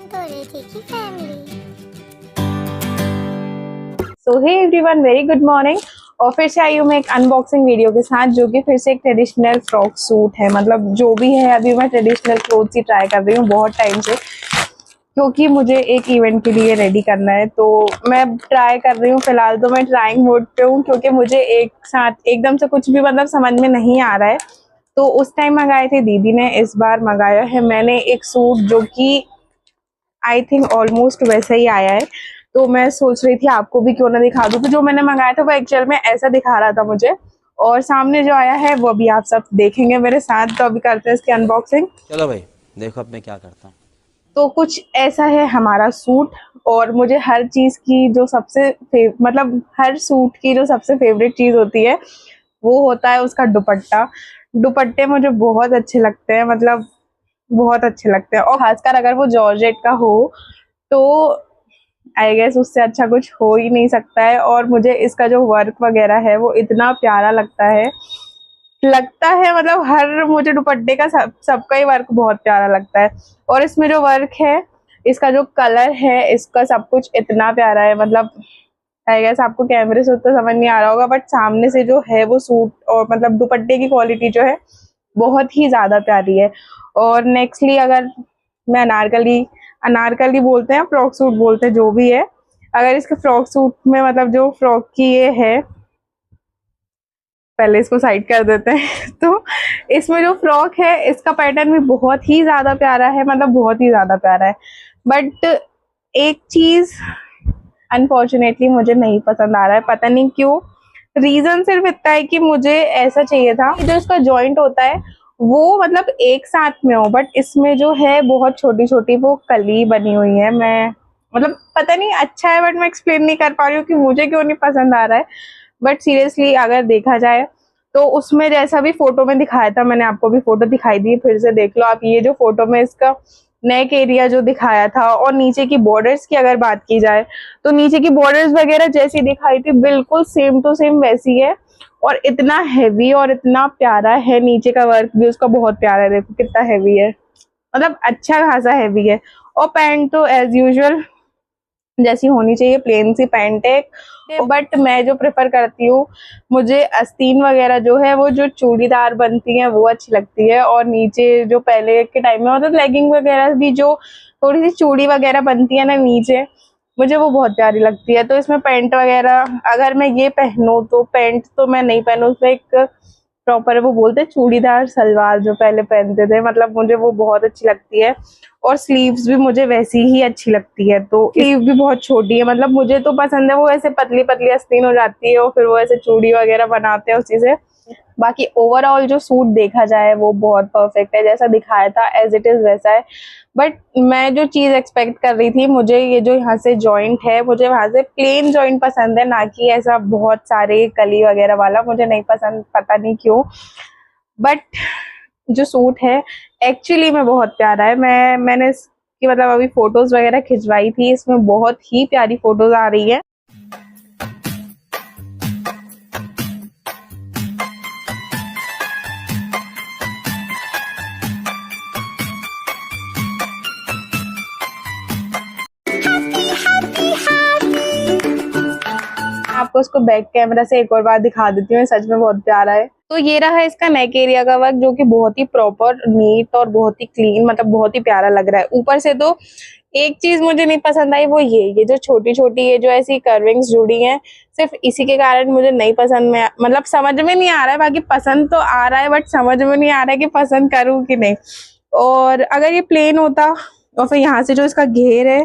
गोरेठी की family. So hey everyone, very good morning. और फिर से आई हूँ मैं एक अनबॉक्सिंग वीडियो के साथ, जो कि फिर से एक ट्रेडिशनल फ्रॉक सूट है। मतलब जो भी है, अभी मैं ट्रेडिशनल क्लोथ्स ही ट्राई कर रही हूँ बहुत टाइम से, क्योंकि मुझे एक इवेंट के लिए रेडी करना है। तो मैं ट्राई कर रही हूँ। फिलहाल तो मैं ट्राइंग मोड पे हूँ, क्योंकि मुझे एक साथ एकदम से कुछ भी मतलब समझ में नहीं आ रहा है। तो उस टाइम मंगाए थे दीदी ने, इस बार मंगाया है मैंने एक सूट, जो कि आई थिंक ऑलमोस्ट वैसा ही आया है। तो मैं सोच रही थी आपको भी क्यों ना दिखा दूं, कि जो मैंने मंगाया था वो एक्चुअल में ऐसा दिखा रहा था मुझे, और सामने जो आया है वो भी आप सब देखेंगे मेरे साथ। तो अभी करते हैं इसकी अनबॉक्सिंग। चलो भाई, देखो अब मैं क्या करता हूँ। तो कुछ ऐसा है हमारा सूट। और मुझे हर चीज की जो सबसे मतलब हर सूट की जो सबसे फेवरेट चीज होती है, वो होता है उसका दुपट्टा। दुपट्टे मुझे बहुत अच्छे लगते हैं, मतलब बहुत अच्छे लगते हैं। और खासकर अगर वो जॉर्जेट का हो, तो आई गेस उससे अच्छा कुछ हो ही नहीं सकता है। और मुझे इसका जो वर्क वगैरह है वो इतना प्यारा लगता है मतलब हर मुझे दुपट्टे का सबका ही वर्क बहुत प्यारा लगता है। और इसमें जो वर्क है, इसका जो कलर है, इसका सब कुछ इतना प्यारा है। मतलब आई गेस आपको कैमरे से उतना समझ नहीं आ रहा होगा, बट सामने से जो है वो सूट और मतलब दुपट्टे की क्वालिटी जो है बहुत ही ज्यादा प्यारी है। और नेक्स्टली अगर मैं अनारकली अनारकली बोलते हैं, फ्रॉक सूट बोलते हैं, जो भी है, अगर इसके फ्रॉक सूट में मतलब जो फ्रॉक की ये है, पहले इसको साइड कर देते हैं तो इसमें जो फ्रॉक है, इसका पैटर्न भी बहुत ही ज्यादा प्यारा है, मतलब बहुत ही ज्यादा प्यारा है। बट एक चीज अनफॉर्चुनेटली मुझे नहीं पसंद आ रहा है, पता नहीं क्यों। रीजन सिर्फ इतना है कि मुझे ऐसा चाहिए था कि जो इसका जॉइंट होता है वो मतलब एक साथ में हो, बट इसमें जो है बहुत छोटी छोटी वो कली बनी हुई है। मैं मतलब पता नहीं, अच्छा है, बट मैं एक्सप्लेन नहीं कर पा रही हूँ कि मुझे क्यों नहीं पसंद आ रहा है। बट सीरियसली अगर देखा जाए तो उसमें जैसा भी फोटो में दिखाया था, मैंने आपको भी फोटो दिखाई दी, फिर से देख लो आप। ये जो फोटो में इसका नेक एरिया जो दिखाया था, और नीचे की बॉर्डर्स की अगर बात की जाए, तो नीचे की बॉर्डर्स वगैरह जैसी दिखाई थी, बिल्कुल सेम टू सेम वैसी है। और इतना हैवी और इतना प्यारा है, नीचे का वर्क भी उसका बहुत प्यारा है। देखो कितना हैवी है, मतलब अच्छा खासा हैवी है। और पैंट तो एज यूजुअल जैसी होनी चाहिए, प्लेन सी पैंट है। बट मैं जो प्रेफर करती हूँ, मुझे आस्तीन वगैरह जो है वो जो चूड़ीदार बनती है वो अच्छी लगती है। और नीचे जो पहले के टाइम में मतलब लेगिंग वगैरह भी जो थोड़ी सी चूड़ी वगैरह बनती है ना नीचे, मुझे वो बहुत प्यारी लगती है। तो इसमें पैंट वगैरह अगर मैं ये पहनूं, तो पैंट तो मैं नहीं पहनूं, उसमें एक प्रॉपर वो बोलते हैं चूड़ीदार सलवार जो पहले पहनते थे, मतलब मुझे वो बहुत अच्छी लगती है। और स्लीव्स भी मुझे वैसी ही अच्छी लगती है। तो स्लीव भी बहुत छोटी है, मतलब मुझे तो पसंद है वो ऐसे पतली पतली आस्तीन हो जाती है, और फिर वो ऐसे चूड़ी वगैरह बनाते हैं उसी से। बाकी ओवरऑल जो सूट देखा जाए वो बहुत परफेक्ट है, जैसा दिखाया था एज इट इज वैसा है। बट मैं जो चीज एक्सपेक्ट कर रही थी, मुझे ये जो यहाँ से जॉइंट है, मुझे वहां से प्लेन जॉइंट पसंद है, ना कि ऐसा बहुत सारे कली वगैरह वाला मुझे नहीं पसंद, पता नहीं क्यों। बट जो सूट है एक्चुअली में बहुत प्यारा है। मैंने इसकी मतलब अभी फोटोज वगैरह खिंचवाई थी, इसमें बहुत ही प्यारी फोटोज आ रही है। आपको इसको बैक कैमरा से एक और बार दिखा देती हूँ, सच में बहुत प्यारा है। तो ये रहा इसका नेक एरिया का वर्क, जो कि बहुत ही प्रॉपर, नीट और बहुत ही क्लीन, मतलब बहुत ही प्यारा लग रहा है। ऊपर से तो एक चीज मुझे नहीं पसंद आई, वो ये जो छोटी छोटी ये जो ऐसी कर्विंग्स जुड़ी हैं, सिर्फ इसी के कारण मुझे नहीं पसंद में, मतलब समझ में नहीं आ रहा है। बाकी पसंद तो आ रहा है, बट समझ में नहीं आ रहा है कि पसंद करूँ कि नहीं। और अगर ये प्लेन होता, और फिर यहाँ से जो इसका घेर है,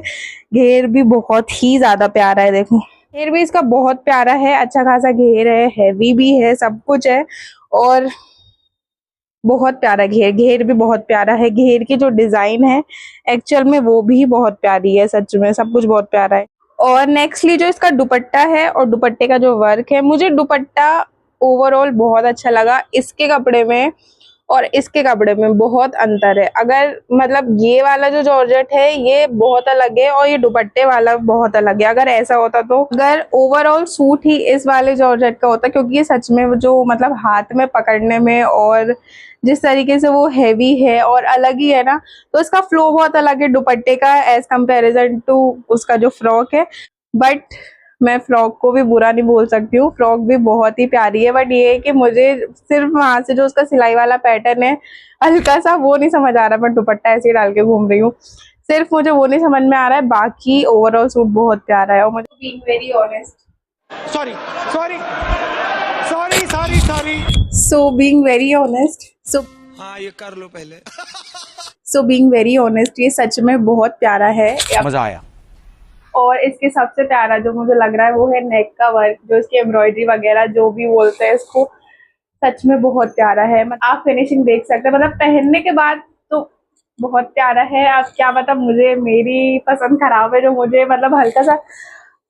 घेर भी बहुत ही ज्यादा प्यारा है। देखो घेर भी इसका बहुत प्यारा है, अच्छा खासा घेर है, हैवी भी है, सब कुछ है। और बहुत प्यारा घेर, घेर भी बहुत प्यारा है। घेर की जो डिजाइन है एक्चुअल में वो भी बहुत प्यारी है, सच में सब कुछ बहुत प्यारा है। और नेक्स्टली जो इसका दुपट्टा है और दुपट्टे का जो वर्क है, मुझे दुपट्टा ओवरऑल बहुत अच्छा लगा इसके कपड़े में। और इसके कपड़े में बहुत अंतर है। अगर मतलब ये वाला जो जॉर्जेट है ये बहुत अलग है और ये दुपट्टे वाला बहुत अलग है। अगर ऐसा होता तो अगर ओवरऑल सूट ही इस वाले जॉर्जेट का होता, क्योंकि ये सच में जो मतलब हाथ में पकड़ने में और जिस तरीके से वो हैवी है और अलग ही है ना, तो इसका फ्लो बहुत अलग है दुपट्टे का एज कंपेरिजन टू उसका जो फ्रॉक है। बट मैं फ्रॉक को भी बुरा नहीं बोल सकती हूँ, फ्रॉक भी बहुत ही प्यारी है। बट ये है कि मुझे सिर्फ वहां से जो उसका सिलाई वाला पैटर्न है हल्का सा वो नहीं समझ आ रहा। मैं दुपट्टा ऐसे ही डाल के घूम रही हूँ, सिर्फ मुझे वो नहीं समझ में आ रहा है। बाकी ओवरऑल सूट बहुत प्यारा है। और मुझे being very honest being very honest हाँ ये कर लो पहले। बीइंग वेरी ऑनेस्ट ये सच में बहुत प्यारा है। मजा आया। और इसके सबसे प्यारा जो मुझे लग रहा है वो है नेक का वर्क, जो इसकी एम्ब्रॉयडरी वगैरह जो भी बोलते हैं इसको, सच में बहुत प्यारा है। आप फिनिशिंग देख सकते हैं, मतलब पहनने के बाद तो बहुत प्यारा है। आप क्या मतलब मुझे मेरी पसंद खराब है जो मुझे मतलब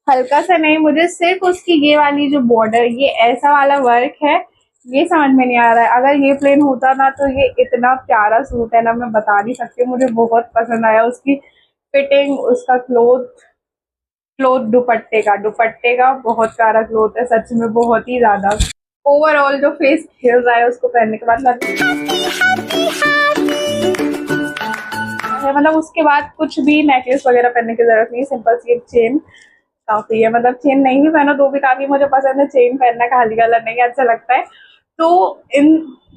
हल्का सा नहीं, मुझे सिर्फ उसकी ये वाली जो बॉर्डर, ये ऐसा वाला वर्क है, ये समझ में नहीं आ रहा है। अगर ये प्लेन होता ना तो ये इतना प्यारा सूट है ना, मैं बता नहीं सकती। मुझे बहुत पसंद आया उसकी फिटिंग, उसका क्लोथ दुपट्टे का बहुत प्यारा क्लोथ है सच में, बहुत ही ज्यादा। ओवरऑल जो फेस खिल रहा है उसको पहनने के बाद मतलब उसके बाद कुछ भी नेकलेस वगैरह पहनने की जरूरत नहीं, सिंपल सी एक चेन काफी है। मतलब चेन नहीं भी पहनो तो भी काफी मुझे पसंद है, चेन पहनना खाली कलर नहीं अच्छा लगता है। तो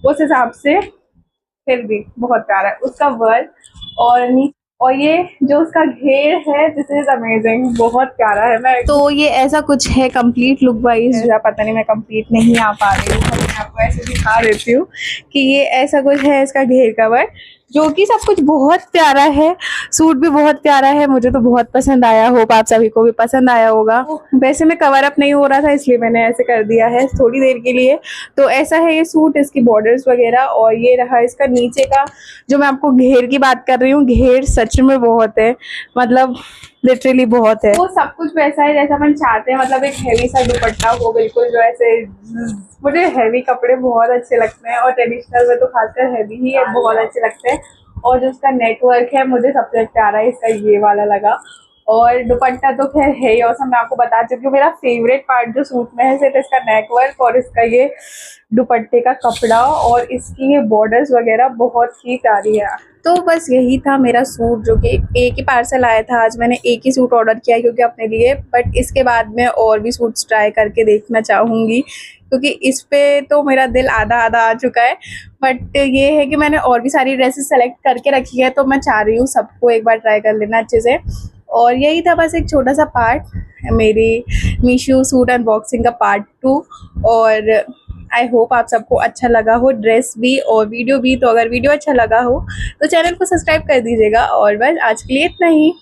उस हिसाब से फिर भी बहुत प्यारा है उसका वर्क। और ये जो उसका घेर है दिस इज अमेजिंग, बहुत प्यारा है। मैं तो ये ऐसा कुछ है कंप्लीट लुक वाइज, पता नहीं मैं कंप्लीट नहीं आ पा रही हूँ, मैं आपको ऐसे दिखा देती हूँ कि ये ऐसा कुछ है इसका घेर का वर्क, जो कि सब कुछ बहुत प्यारा है। सूट भी बहुत प्यारा है, मुझे तो बहुत पसंद आया। होप आप सभी को भी पसंद आया होगा। वैसे मैं कवर अप नहीं हो रहा था इसलिए मैंने ऐसे कर दिया है थोड़ी देर के लिए। तो ऐसा है ये सूट, इसकी बॉर्डर्स वगैरह, और ये रहा इसका नीचे का जो मैं आपको घेर की बात कर रही हूँ। घेर सच में बहुत है, मतलब लिटरली बहुत है। वो सब कुछ वैसा है जैसा हम चाहते हैं, मतलब एक हैवी सा दुपट्टा हो बिल्कुल, जो ऐसे मुझे हैवी कपड़े बहुत अच्छे लगते हैं और ट्रेडिशनल में तो खासकर हैवी ही बहुत अच्छे लगते हैं। और जो उसका नेटवर्क है मुझे सबसे प्यारा है इसका ये वाला लगा। और दुपट्टा तो खैर है ही, और मैं आपको बता चुकी हूँ मेरा फेवरेट पार्ट जो सूट में है सिर्फ इसका नेक वर्क और इसका ये दुपट्टे का कपड़ा और इसकी ये बॉर्डर्स वगैरह बहुत ही प्यारी है। तो बस यही था मेरा सूट, जो कि एक ही पार्सल आया था। आज मैंने एक ही सूट ऑर्डर किया क्योंकि अपने लिए, बट इसके बाद मैं और भी सूट्स ट्राई करके देखना चाहूँगी, क्योंकि इस पे तो मेरा दिल आधा आधा आ चुका है। बट ये है कि मैंने और भी सारी ड्रेसेस सेलेक्ट करके रखी है, तो मैं चाह रही हूँ सबको एक बार ट्राई कर लेना अच्छे से। और यही था बस एक छोटा सा पार्ट मेरी मीशो सूट अनबॉक्सिंग का पार्ट 2। और आई होप आप सबको अच्छा लगा हो, ड्रेस भी और वीडियो भी। तो अगर वीडियो अच्छा लगा हो तो चैनल को सब्सक्राइब कर दीजिएगा। और बस आज के लिए इतना ही।